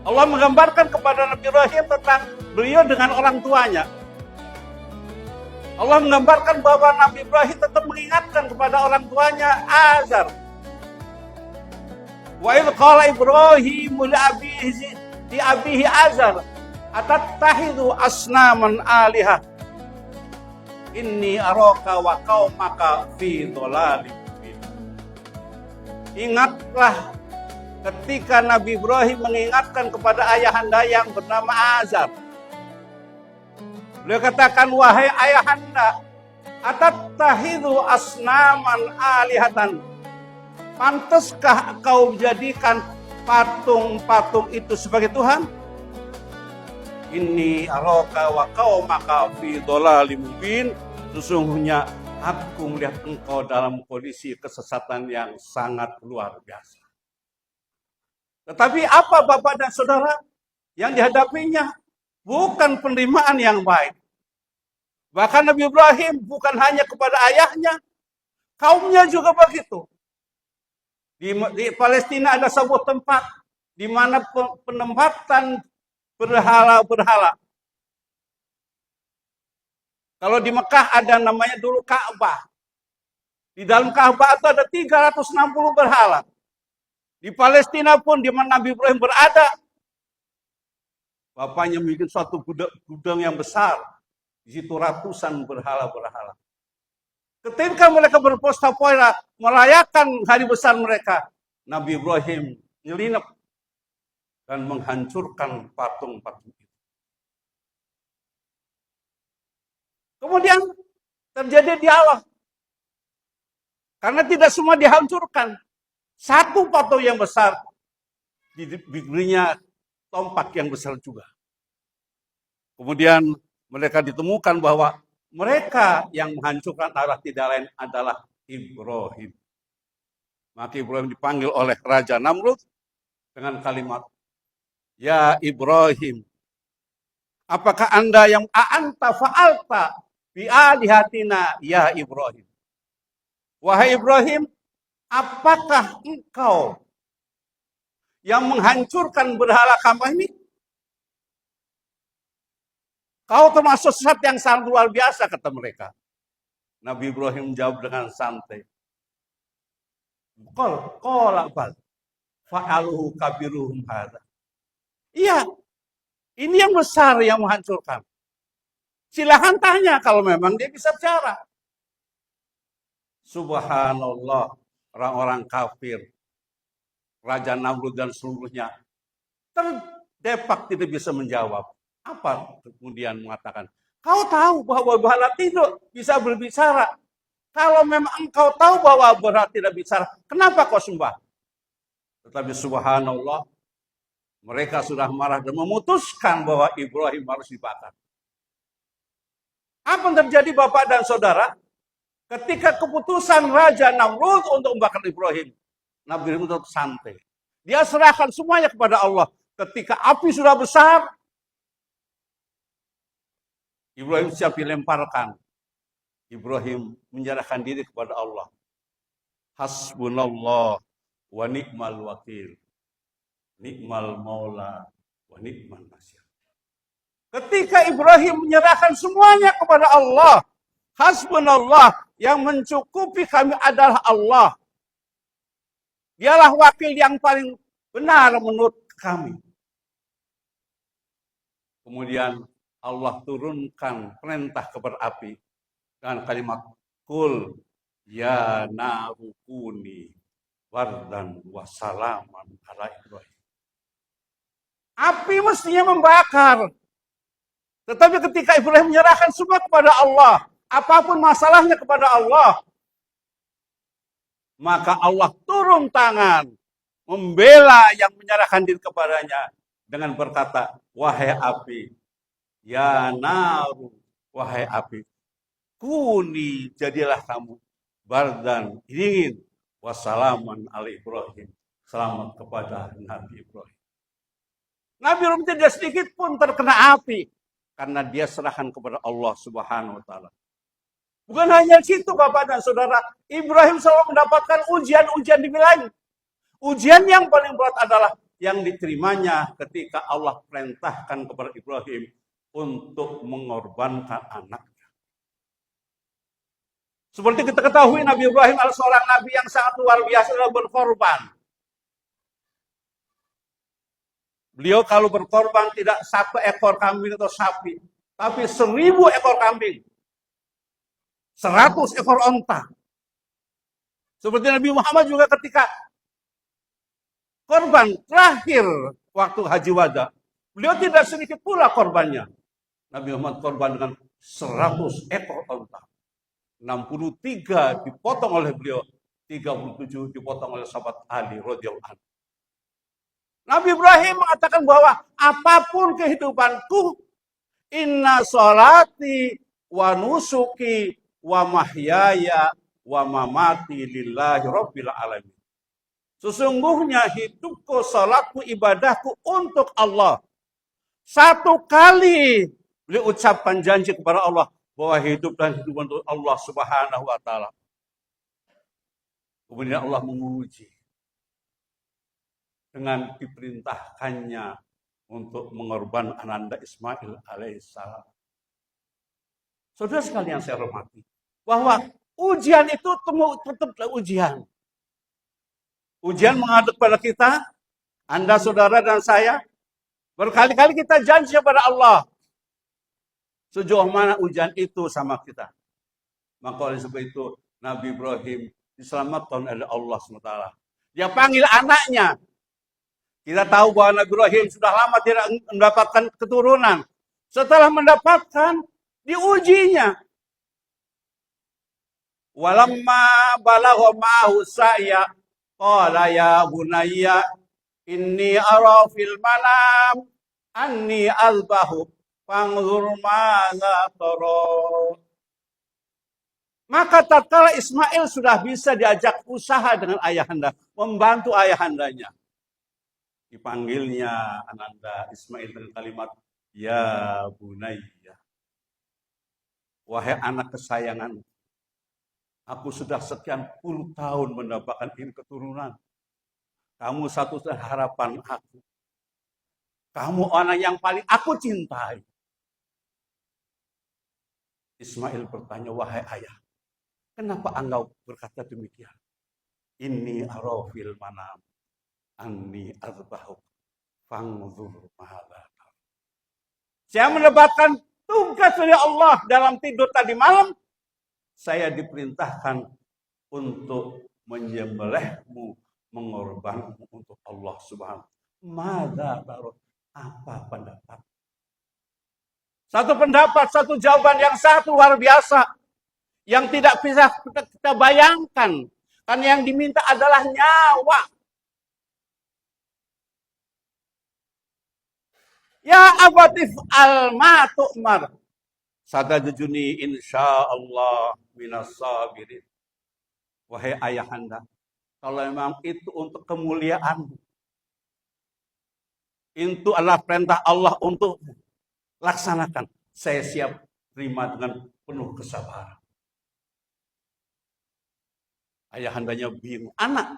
Allah menggambarkan kepada Nabi Ibrahim tentang beliau dengan orang tuanya. Allah menggambarkan bahwa Nabi Ibrahim tetap mengingatkan kepada orang tuanya Azar. Wa idh qala Ibrahimu li abihi Azar atattakhidhu asnaman alihah inni araka wa qaumaka fi dhalalin mubin. Ingatlah ketika Nabi Ibrahim mengingatkan kepada ayahanda yang bernama Azar. Beliau katakan, wahai ayahanda, atattakhidhu asnaman alihatan. Pantaskah kau jadikan patung-patung itu sebagai Tuhan? Inni araka wa qaumaka fi dhalalin mubin. Sesungguhnya aku melihat engkau dalam kondisi kesesatan yang sangat luar biasa. Tetapi apa Bapak dan Saudara yang dihadapinya? Bukan penerimaan yang baik. Bahkan Nabi Ibrahim bukan hanya kepada ayahnya, kaumnya juga begitu. Di Palestina ada sebuah tempat di mana penempatan berhala-berhala. Kalau di Mekah ada namanya dulu Ka'bah. Di dalam Ka'bah itu ada 360 berhala. Di Palestina pun di mana Nabi Ibrahim berada, bapaknya bikin suatu gudang yang besar. Di situ ratusan berhala-berhala. Ketika mereka berpesta-pesta merayakan hari besar mereka, Nabi Ibrahim nyelinap dan menghancurkan patung-patung itu. Kemudian terjadi dialog. Karena tidak semua dihancurkan. Satu patung yang besar, diberinya tombak yang besar juga. Kemudian mereka ditemukan bahwa mereka yang menghancurkan arah tidak lain adalah Ibrahim. Maka Ibrahim dipanggil oleh Raja Namrud dengan kalimat, ya Ibrahim, apakah anda yang a'anta fa'alta bi'alihatina ya Ibrahim. Wahai Ibrahim, apakah engkau yang menghancurkan berhala kami ini? Kau termasuk sesat yang sangat luar biasa, kata mereka. Nabi Ibrahim menjawab dengan santai. Qala bal fa'aluhu kabiruhum hadza. Iya, ini yang besar yang menghancurkan. Silahkan tanya kalau memang dia bisa bicara. Subhanallah, orang-orang kafir, Raja Namrud dan seluruhnya terdepak tidak bisa menjawab. Apa kemudian mengatakan, kau tahu bahwa berhala tidak bisa berbicara. Kalau memang engkau tahu bahwa berhala tidak bicara, kenapa kau sembah? Tetapi subhanallah, mereka sudah marah dan memutuskan bahwa Ibrahim harus dibakar. Apa yang terjadi Bapak dan Saudara? Ketika keputusan Raja Namrud untuk membakar Ibrahim, Nabi Ibrahim tetap santai. Dia serahkan semuanya kepada Allah. Ketika api sudah besar, Ibrahim siap dilemparkan. Ibrahim menyerahkan diri kepada Allah. Hasbunallah wa ni'mal wakil. Ni'mal maula wa ni'mal nasir. Ketika Ibrahim menyerahkan semuanya kepada Allah, hasbunallah, yang mencukupi kami adalah Allah. Dialah wakil yang paling benar menurut kami. Kemudian Allah turunkan perintah kepada api dengan kalimat kul ya narukuni wardan wasalaman ala Ibrahim. Api mestinya membakar. Tetapi ketika Ibrahim menyerahkan semua kepada Allah, apapun masalahnya kepada Allah, maka Allah turun tangan membela yang menyerahkan diri kepadanya dengan berkata, wahai api, ya naru, wahai api, kuni jadilah kamu bardan dingin, wassalaman ala Ibrahim, selamat kepada Nabi Ibrahim. Nabi Ibrahim tidak sedikit pun terkena api karena dia serahkan kepada Allah Subhanahu wa taala. Bukan hanya situ Bapak dan Saudara, Ibrahim selalu mendapatkan ujian-ujian di wilayah. Ujian yang paling berat adalah yang diterimanya ketika Allah perintahkan kepada Ibrahim untuk mengorbankan anaknya. Seperti kita ketahui, Nabi Ibrahim adalah seorang nabi yang sangat luar biasa dalam berkorban. Beliau kalau berkorban tidak 1 ekor kambing atau sapi, tapi 1000 ekor kambing, 100 ekor onta. Seperti Nabi Muhammad juga ketika korban terakhir waktu haji wada, beliau tidak sedikit pula korbannya. Nabi Muhammad korban dengan 100 ekor onta. 63 dipotong oleh beliau, 37 dipotong oleh sahabat Ali radhiyallahu anhu. Nabi Ibrahim mengatakan bahwa apapun kehidupanku, inna sholati wa nusuki wa mahyaya wa mamati lillahi rabbil alamin. Sesungguhnya hidupku, salatku, ibadahku untuk Allah. 1 kali beliau ucapkan janji kepada Allah bahwa hidup dan hidup untuk Allah Subhanahu wa taala. Kemudian Allah menguji dengan diperintahkannya untuk mengorbankan ananda Ismail alaihissalam. Saudara sekalian saya hormati, bahwa ujian itu tetaplah ujian. Ujian menghadap pada kita, Anda saudara dan saya, berkali-kali kita janji kepada Allah. Sejauh mana ujian itu sama kita. Maka oleh sebab itu, Nabi Ibrahim diselamatkan oleh Allah SWT. Dia panggil anaknya. Kita tahu bahwa Nabi Ibrahim sudah lama tidak mendapatkan keturunan. Setelah mendapatkan, diujinya. Walamma balagha ma'ahu sa'ya qala ya bunayya inni ara fil manam anni azbahu fanzur madza tara. Maka tatkala Ismail sudah bisa diajak usaha dengan ayahanda, membantu ayahandanya, dipanggilnya ananda Ismail dengan kalimat ya bunayya, wahai anak kesayangan, aku sudah sekian puluh tahun mendapatkan ini keturunan. Kamu satu harapan aku. Kamu anak yang paling aku cintai. Ismail bertanya, wahai ayah, kenapa engkau berkata demikian? Inni arafil manam anni azbahuk fanzur madza. Saya mendapatkan tugas dari Allah dalam tidur tadi malam. Saya diperintahkan untuk menyembelihmu, mengorbanmu untuk Allah Subhanahu. Madza taruh, apa pendapat? Satu pendapat, satu jawaban yang satu luar biasa. Yang tidak bisa kita bayangkan. Kan yang diminta adalah nyawa. Ya abatif al-ma tu'mar. Satajuni insyaallah minas sabirin. Wahai ayahanda, kalau memang itu untuk kemuliaan, itu adalah perintah Allah untuk laksanakan, saya siap terima dengan penuh kesabaran. Ayahandanya bingung, anak,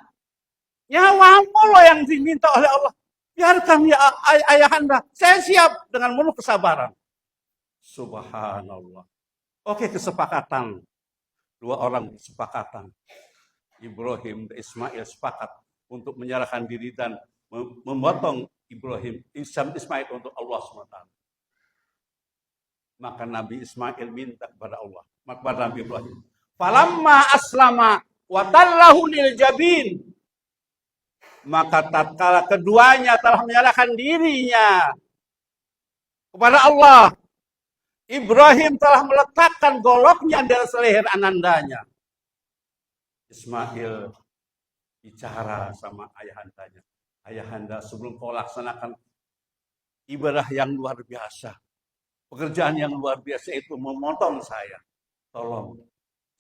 nyawamu loh yang diminta oleh Allah. Biarkan ya ayahanda, saya siap dengan penuh kesabaran. Subhanallah. Oke, kesepakatan. 2 orang kesepakatan. Ibrahim dan Ismail sepakat untuk menyerahkan diri dan memotong Ismail untuk Allah SWT. Maka Nabi Ismail minta kepada Allah, kepada Nabi Ibrahim. Falamma aslama wa tallahu lil jabin. Maka tatkala keduanya telah menyerahkan dirinya kepada Allah, Ibrahim telah meletakkan goloknya di atas leher anandanya. Ismail bicara sama ayahandanya. Ayahanda, sebelum kau laksanakan ibadah yang luar biasa, pekerjaan yang luar biasa itu memotong saya, tolong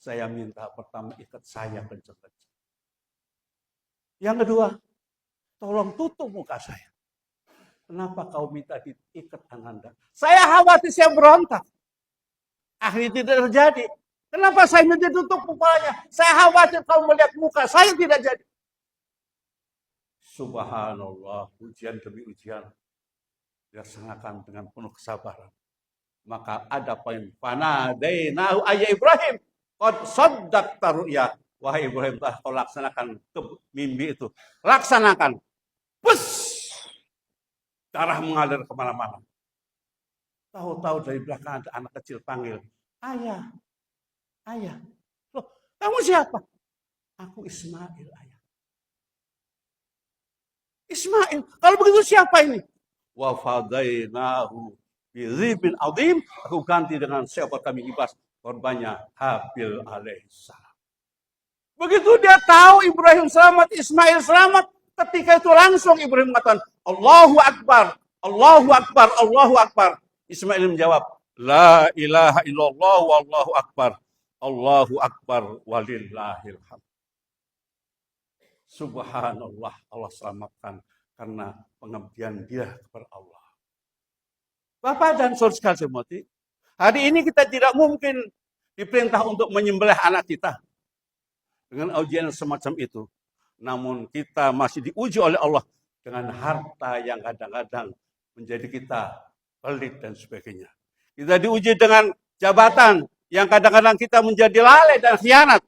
saya minta pertama ikat saya kencang-kencang. Yang kedua, tolong tutup muka saya. Kenapa kau minta diikat ananda? Saya khawatir saya berontak. Akhirnya tidak terjadi. Kenapa saya minta tutup mukanya? Saya khawatir kau melihat muka saya tidak jadi. Subhanallah, ujian demi ujian dilaksanakan dengan penuh kesabaran. Maka ada poin fanadainahu ayya Ibrahim qad saddaqta ru'ya. Wahai Ibrahim, telah kau laksanakan mimpi itu. Laksanakan. Bus! Darah mengalir kemana-mana. Tahu-tahu dari belakang ada anak kecil panggil, ayah, ayah. Loh, kamu siapa? Aku Ismail, ayah. Ismail, kalau begitu siapa ini? Wa fadainahu bizibin azim. Aku ganti dengan siapa kami ibas korbannya Habil alaihissalam. Begitu dia tahu Ibrahim selamat, Ismail selamat, ketika itu langsung Ibrahim mengatakan Allahu Akbar, Allahu Akbar, Allahu Akbar. Ismail menjawab, La ilaha illallah wallahu akbar. Allahu Akbar walillahil hamd. Subhanallah, Allah selamatkan karena pengabdian dia kepada Allah. Bapak dan saudara sekalian, hari ini kita tidak mungkin diperintah untuk menyembelih anak kita dengan ujian semacam itu. Namun kita masih diuji oleh Allah dengan harta yang kadang-kadang menjadi kita pelit dan sebagainya. Kita diuji dengan jabatan yang kadang-kadang kita menjadi lalai dan khianat.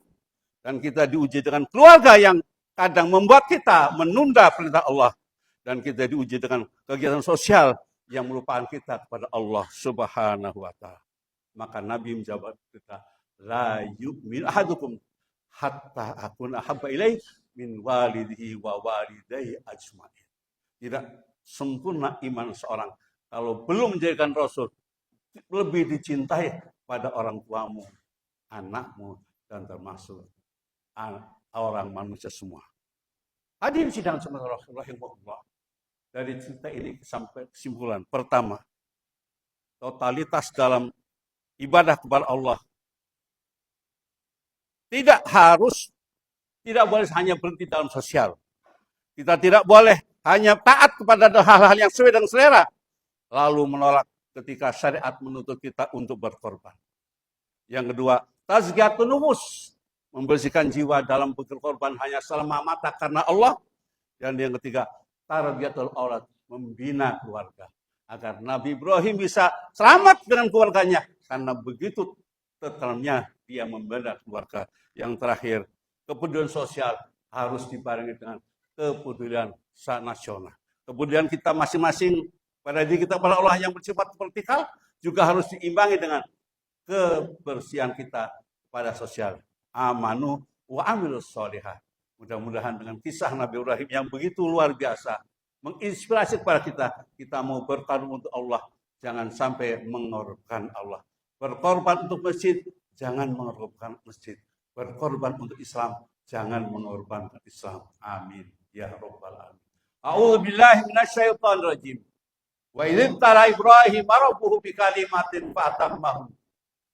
Dan kita diuji dengan keluarga yang kadang membuat kita menunda perintah Allah. Dan kita diuji dengan kegiatan sosial yang merupakan kita kepada Allah Subhanahu wa ta'ala. Maka Nabi menjawab kita, La yu'min ahadukum hatta akuna habba ilaih min walidihi wa walidayhi ajma'in. Tidak sempurna iman seorang kalau belum menjadikan Rasul lebih dicintai pada orang tuamu, anakmu, dan termasuk orang manusia semua. Hadirin sidang sementara Rasulullah. Dari cerita ini sampai kesimpulan. Pertama, totalitas dalam ibadah kepada Allah tidak boleh hanya berhenti dalam sosial. Kita tidak boleh hanya taat kepada hal-hal yang sesuai dengan selera, lalu menolak ketika syariat menuntut kita untuk berkorban. Yang kedua, tazkiyatun nufus, membersihkan jiwa dalam berkorban hanya semata-mata karena Allah. Dan yang ketiga, tarbiyatul aulad, membina keluarga agar Nabi Ibrahim bisa selamat dengan keluarganya karena begitu tetelamnya dia membina keluarga. Yang terakhir, kepedulian sosial harus dibarengi dengan kepedulian nasional. Kemudian kita masing-masing pada diri kita pada Allah yang bersifat vertikal juga harus diimbangi dengan kebersihan kita pada sosial. Amanu wa amilus sholihah. Mudah-mudahan dengan kisah Nabi Ibrahim yang begitu luar biasa menginspirasi kepada kita mau berkorban untuk Allah, jangan sampai mengorbankan Allah. Berkorban untuk masjid, jangan mengorbankan masjid. Berkorban untuk Islam, jangan mengorbankan Islam. Amin ya rabbal alamin. A'udzubillahi minasyaitonir rajim. Wa idzin tara Ibrahim rabbuhu bikalimatin fatammahum.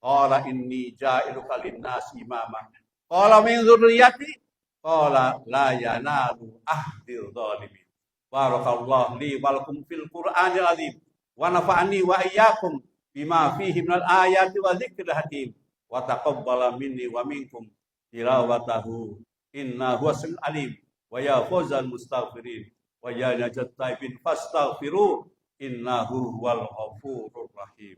Qala inni ja'iluka lin-nasi imama. Qala min dzurriyyati. Qala la yanalu ahdil zalimin. Barakallahu li wa lakum fil Qur'anil azim. Wa nafa'ani wa iyyakum bima fihi minal ayati wa dzikril hakim. Wa taqabbala minni wa minkum tilawatahu innahu huwas alim. Wa ya fawzal mustaghfirin wa ya najat taibin fastaghfiru innahu huwal ghafurur rahim.